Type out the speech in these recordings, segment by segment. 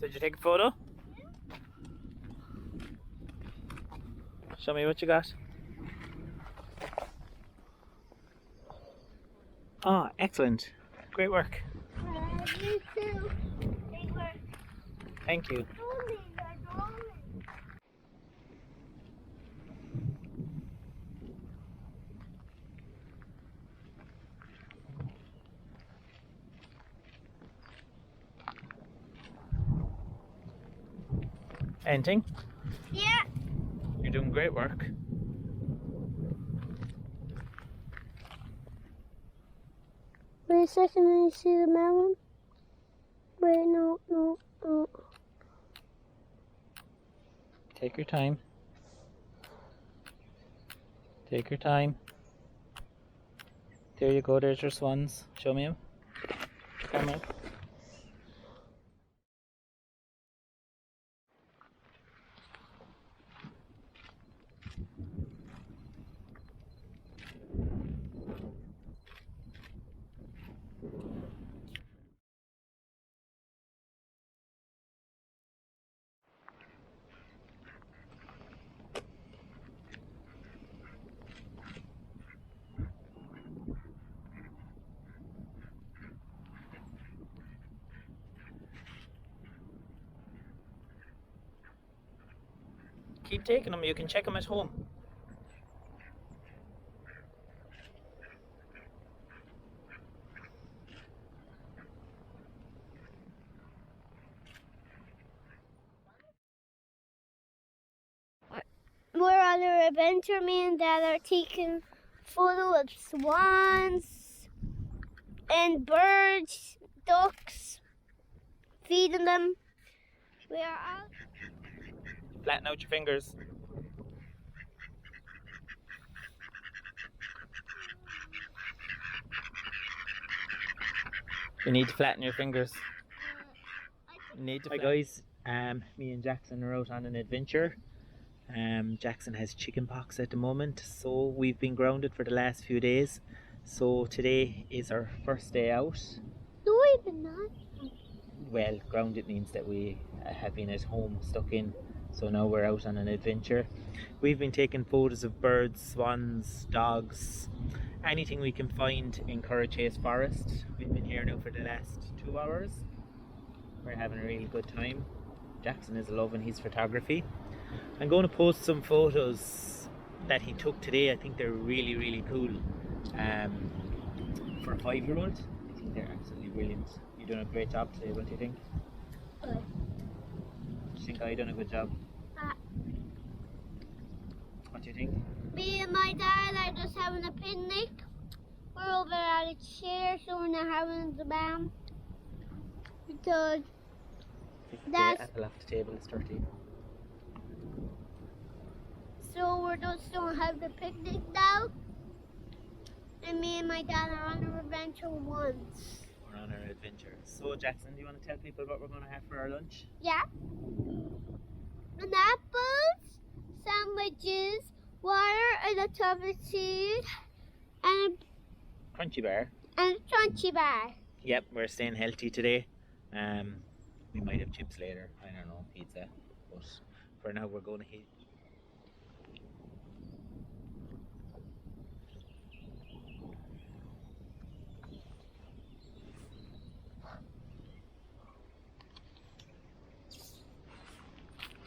Did you take a photo? Show me what you got. Oh, excellent. Great work. You too. Great work. Thank you. Anything? Yeah. You're doing great work. Wait a second, let me see the melon. Wait, no. Take your time. Take your time. There you go, there's your swans. Show me them. Come on. Keep taking them, you can check them at home. We're on our adventure. Me and Dad are taking photos of swans and birds, ducks, feeding them. We are out. Flatten out your fingers. You need to flatten your fingers. You need to. Hi guys, me and Jackson are out on an adventure. Jackson has chicken pox at the moment, so we've been grounded for the last few days. So today is our first day out. No, even not. Well, grounded means that we have been at home stuck in, so now we're out on an adventure. We've been taking photos of birds, swans, dogs, anything we can find in Curragh Forest. We've been here now for the last 2 hours. We're having a really good time. Jackson is loving his photography. I'm going to post some photos that he took today. I think they're really cool. For a 5-year-old, I think they're absolutely brilliant. You're doing a great job today, what do you think? Good. Do you think I done a good job? What do you think? Me and my dad are just having a picnic. We're over at a chair, so we're not having the band. Because The apple off the table is dirty. so we're just don't have the picnic now. And me and my dad are on an adventure once. We're on our adventure. So Jackson, do you want to tell people what we're going to have for our lunch? Yeah. And apples, sandwiches, water, and a tub of cheese, and Crunchy bar. a crunchy bar. Yep, we're staying healthy today. We might have chips later. I don't know, pizza. But for now, we're going to eat.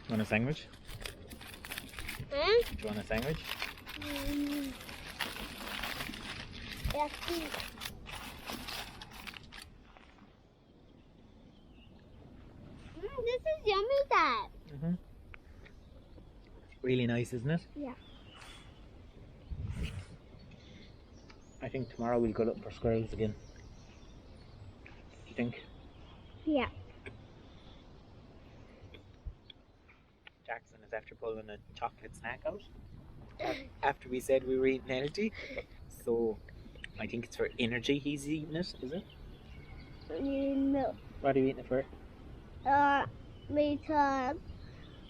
Want a sandwich? Huh? Do you want a sandwich? Yeah, please. This is yummy, Dad. Mm-hmm. Really nice, isn't it? Yeah. I think tomorrow we'll go looking for squirrels again. Do you think? Yeah. Jackson is after pulling a chocolate snack out after we said we were eating healthy. So I think it's for energy he's eating it, is it? No. What are you eating it for? Because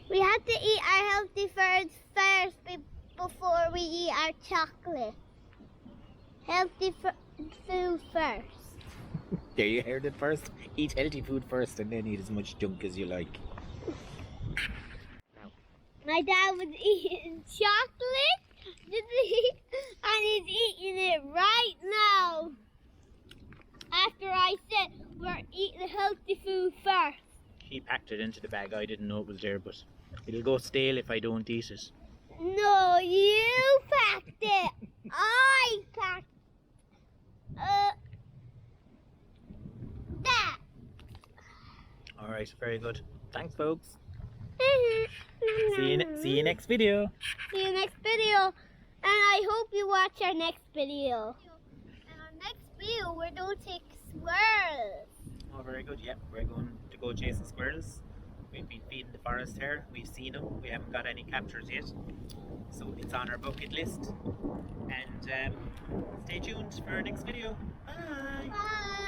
we have to eat our healthy foods first before we eat our chocolate. Healthy food first. There, you heard it first. Eat healthy food first and then eat as much junk as you like. My dad was eating chocolate, and he's eating it right now. After I said we're eating healthy food first. He packed it into the bag. I didn't know it was there, but it'll go stale if I don't eat it. No, you packed it. I packed that. Alright, very good. Thanks, folks. See you next video. See you next video. And I hope you watch our next video. In our next video, we're going to take squirrels. Oh, very good. Yep, we're going to go chasing squirrels. We've been feeding the forest here. We've seen them. We haven't got any captures yet. So it's on our bucket list. And stay tuned for our next video. Bye. Bye.